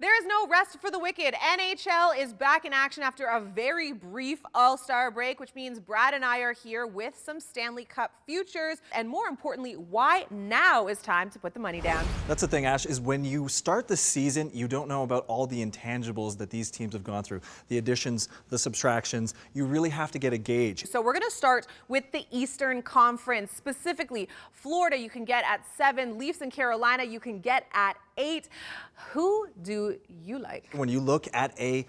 There is no rest for the wicked. NHL is back in action after a very brief All-Star break, which means Brad and I are here with some Stanley Cup futures. And more importantly, why now is time to put the money down. That's the thing, Ash, is when you start the season, you don't know about all the intangibles that these teams have gone through. The additions, the subtractions, you really have to get a gauge. So we're going to start with the Eastern Conference. Specifically, Florida you can get at 7, Leafs and Carolina you can get at 8. Who do you like? When you look at a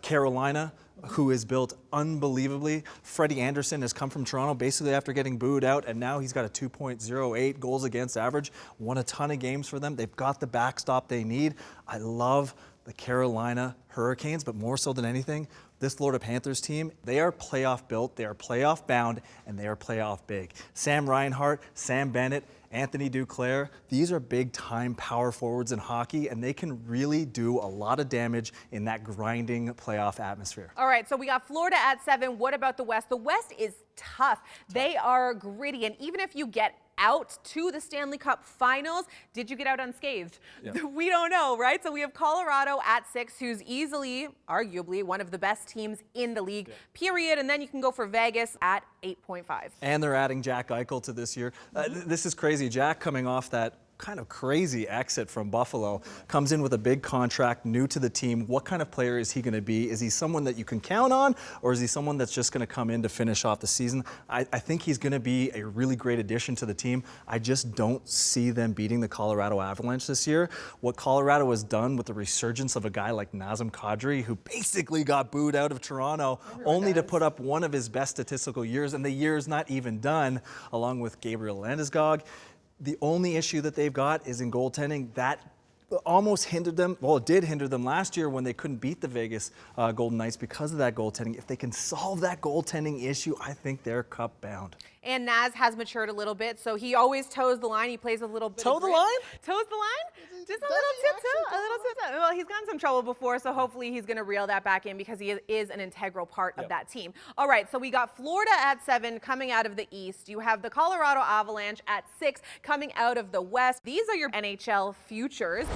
Carolina who is built unbelievably, Freddie Anderson has come from Toronto basically after getting booed out, and now he's got a 2.08 goals against average, won a ton of games for them. They've got the backstop they need. I love the Carolina Hurricanes, but more so than anything, this Florida Panthers team, they are playoff built, they are playoff bound, and they are playoff big. Sam Reinhart, Sam Bennett, Anthony Duclair, these are big-time power forwards in hockey, and they can really do a lot of damage in that grinding playoff atmosphere. All right, so we got Florida at 7. What about the West? The West is tough. They are gritty, and even if you get out to the Stanley Cup Finals, did you get out unscathed? Yeah. We don't know, right? So we have Colorado at 6, who's easily, arguably, one of the best teams in the league, period. And then you can go for Vegas at 8.5. And they're adding Jack Eichel to this year. This is crazy. Jack coming off that kind of crazy exit from Buffalo, comes in with a big contract, new to the team. What kind of player is he going to be? Is he someone that you can count on, or is he someone that's just going to come in to finish off the season? I think he's going to be a really great addition to the team. I just don't see them beating the Colorado Avalanche this year. What Colorado has done with the resurgence of a guy like Nazem Kadri, who basically got booed out of Toronto, only to put up one of his best statistical years, and the year's not even done, along with Gabriel Landeskog. The only issue that they've got is in goaltending. That almost hindered them. Well, it did hinder them last year when they couldn't beat the Vegas Golden Knights because of that goaltending. If they can solve that goaltending issue, I think they're cup bound. And Naz has matured a little bit, so he always toes the line. He plays a little bit. Toe the line? Toes the line? Just a little tip-toe. A little tip-toe. Well, he's gotten some trouble before, so hopefully he's going to reel that back in because he is an integral part of that team. All right, so we got Florida at 7 coming out of the East. You have the Colorado Avalanche at 6 coming out of the West. These are your NHL futures.